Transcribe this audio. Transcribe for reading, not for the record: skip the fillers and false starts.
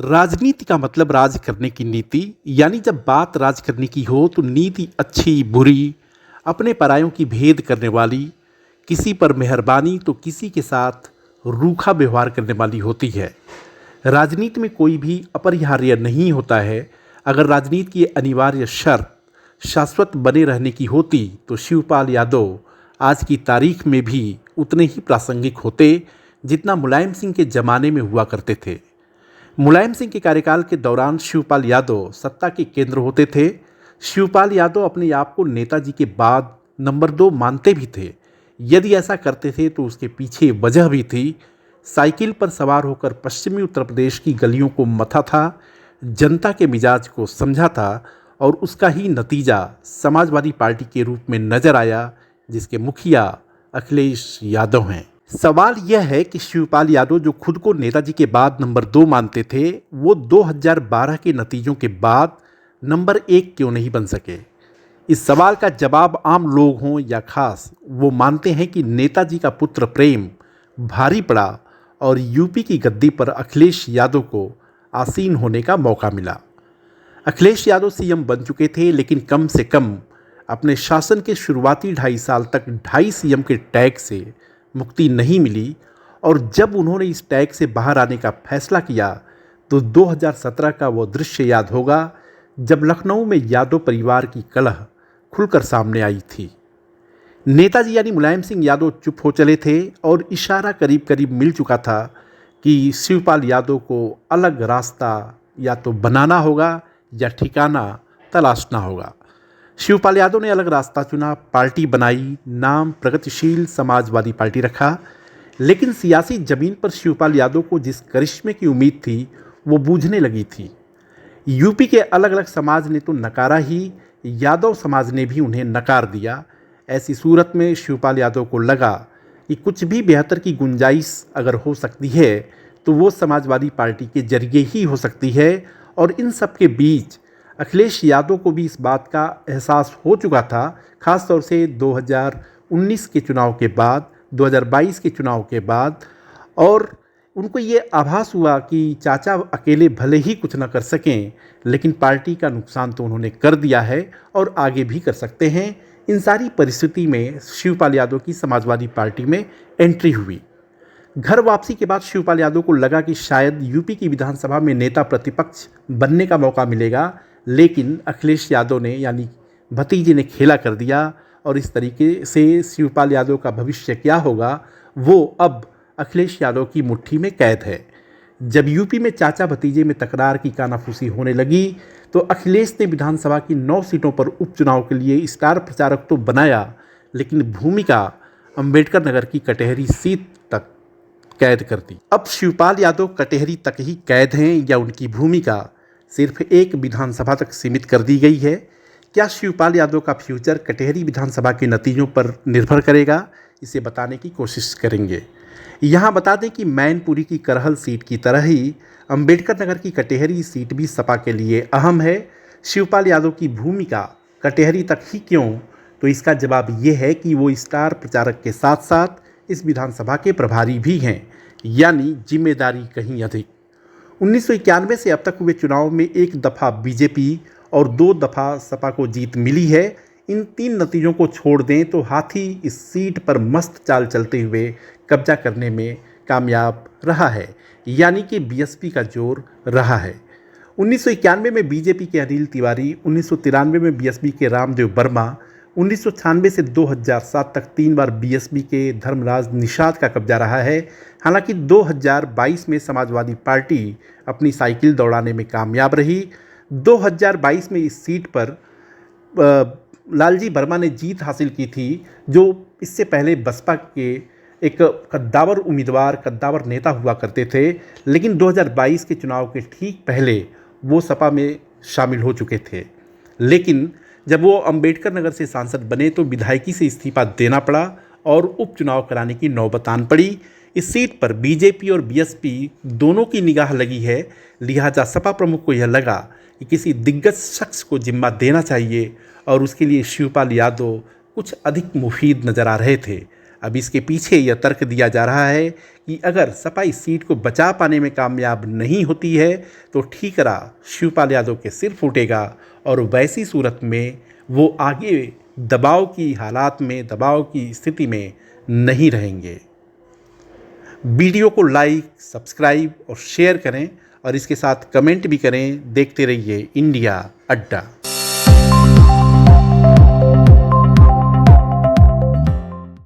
राजनीति का मतलब राज करने की नीति। यानी जब बात राज करने की हो तो नीति अच्छी बुरी, अपने परायों की भेद करने वाली, किसी पर मेहरबानी तो किसी के साथ रूखा व्यवहार करने वाली होती है। राजनीति में कोई भी अपरिहार्य नहीं होता है। अगर राजनीति की अनिवार्य शर्त शाश्वत बने रहने की होती तो शिवपाल यादव आज की तारीख में भी उतने ही प्रासंगिक होते जितना मुलायम सिंह के ज़माने में हुआ करते थे। मुलायम सिंह के कार्यकाल के दौरान शिवपाल यादव सत्ता के केंद्र होते थे। शिवपाल यादव अपने आप को नेताजी के बाद नंबर 2 मानते भी थे। यदि ऐसा करते थे तो उसके पीछे वजह भी थी। साइकिल पर सवार होकर पश्चिमी उत्तर प्रदेश की गलियों को मथा था, जनता के मिजाज को समझा था और उसका ही नतीजा समाजवादी पार्टी के रूप में नजर आया, जिसके मुखिया अखिलेश यादव हैं। सवाल यह है कि शिवपाल यादव जो खुद को नेताजी के बाद नंबर 2 मानते थे, वो 2012 के नतीजों के बाद नंबर 1 क्यों नहीं बन सके। इस सवाल का जवाब आम लोग हों या खास, वो मानते हैं कि नेताजी का पुत्र प्रेम भारी पड़ा और यूपी की गद्दी पर अखिलेश यादव को आसीन होने का मौका मिला। अखिलेश यादव सीएम बन चुके थे, लेकिन कम से कम अपने शासन के शुरुआती 2.5 साल तक 2.5 सीएम के टैग से मुक्ति नहीं मिली और जब उन्होंने इस टैग से बाहर आने का फैसला किया तो 2017 का वो दृश्य याद होगा जब लखनऊ में यादव परिवार की कलह खुलकर सामने आई थी। नेताजी यानी मुलायम सिंह यादव चुप हो चले थे और इशारा करीब करीब मिल चुका था कि शिवपाल यादव को अलग रास्ता या तो बनाना होगा या ठिकाना तलाशना होगा। शिवपाल यादव ने अलग रास्ता चुना, पार्टी बनाई, नाम प्रगतिशील समाजवादी पार्टी रखा। लेकिन सियासी जमीन पर शिवपाल यादव को जिस करिश्मे की उम्मीद थी वो बूझने लगी थी। यूपी के अलग अलग समाज ने तो नकारा ही, यादव समाज ने भी उन्हें नकार दिया। ऐसी सूरत में शिवपाल यादव को लगा कि कुछ भी बेहतर की गुंजाइश अगर हो सकती है तो वो समाजवादी पार्टी के जरिए ही हो सकती है। और इन सब के बीच अखिलेश यादव को भी इस बात का एहसास हो चुका था, ख़ास तौर से 2019 के चुनाव के बाद, 2022 के चुनाव के बाद। और उनको ये आभास हुआ कि चाचा अकेले भले ही कुछ न कर सकें, लेकिन पार्टी का नुकसान तो उन्होंने कर दिया है और आगे भी कर सकते हैं। इन सारी परिस्थिति में शिवपाल यादव की समाजवादी पार्टी में एंट्री हुई। घर वापसी के बाद शिवपाल यादव को लगा कि शायद यूपी की विधानसभा में नेता प्रतिपक्ष बनने का मौका मिलेगा, लेकिन अखिलेश यादव ने यानी भतीजे ने खेला कर दिया और इस तरीके से शिवपाल यादव का भविष्य क्या होगा वो अब अखिलेश यादव की मुट्ठी में कैद है। जब यूपी में चाचा भतीजे में तकरार की कानाफूसी होने लगी तो अखिलेश ने विधानसभा की 9 सीटों पर उपचुनाव के लिए स्टार प्रचारक तो बनाया, लेकिन भूमिका अंबेडकर नगर की कटहरी सीट तक कैद कर दी। अब शिवपाल यादव कटहरी तक ही कैद हैं या उनकी भूमिका सिर्फ एक विधानसभा तक सीमित कर दी गई है। क्या शिवपाल यादव का फ्यूचर कटहरी विधानसभा के नतीजों पर निर्भर करेगा, इसे बताने की कोशिश करेंगे। यहाँ बता दें कि मैनपुरी की करहल सीट की तरह ही अंबेडकर नगर की कटहरी सीट भी सपा के लिए अहम है। शिवपाल यादव की भूमिका कटहरी तक ही क्यों, तो इसका जवाब ये है कि वो स्टार प्रचारक के साथ साथ इस विधानसभा के प्रभारी भी हैं, यानी जिम्मेदारी कहीं अधिक। 1991 से अब तक हुए चुनाव में 1 दफ़ा बीजेपी और 2 दफ़ा सपा को जीत मिली है। इन 3 नतीजों को छोड़ दें तो हाथी इस सीट पर मस्त चाल चलते हुए कब्जा करने में कामयाब रहा है, यानी कि बीएसपी का जोर रहा है। 1991 में बीजेपी के अनिल तिवारी, 1993 में बीएसपी के रामदेव वर्मा, 1996 से 2007 तक 3 बार बीएसपी के धर्मराज निषाद का कब्जा रहा है। हालांकि 2022 में समाजवादी पार्टी अपनी साइकिल दौड़ाने में कामयाब रही। 2022 में इस सीट पर लालजी वर्मा ने जीत हासिल की थी, जो इससे पहले बसपा के एक कद्दावर उम्मीदवार, कद्दावर नेता हुआ करते थे, लेकिन 2022 के चुनाव के ठीक पहले वो सपा में शामिल हो चुके थे। लेकिन जब वो अंबेडकर नगर से सांसद बने तो विधायकी से इस्तीफा देना पड़ा और उपचुनाव कराने की नौबत आन पड़ी। इस सीट पर बीजेपी और बीएसपी दोनों की निगाह लगी है, लिहाजा सपा प्रमुख को यह लगा कि किसी दिग्गज शख्स को जिम्मा देना चाहिए और उसके लिए शिवपाल यादव कुछ अधिक मुफीद नजर आ रहे थे। अब इसके पीछे यह तर्क दिया जा रहा है कि अगर सपा इस सीट को बचा पाने में कामयाब नहीं होती है तो ठीकरा शिवपाल यादव के सिर फूटेगा और वैसी सूरत में वो आगे दबाव की हालात में, दबाव की स्थिति में नहीं रहेंगे। वीडियो को लाइक, सब्सक्राइब और शेयर करें और इसके साथ कमेंट भी करें। देखते रहिए इंडिया अड्डा।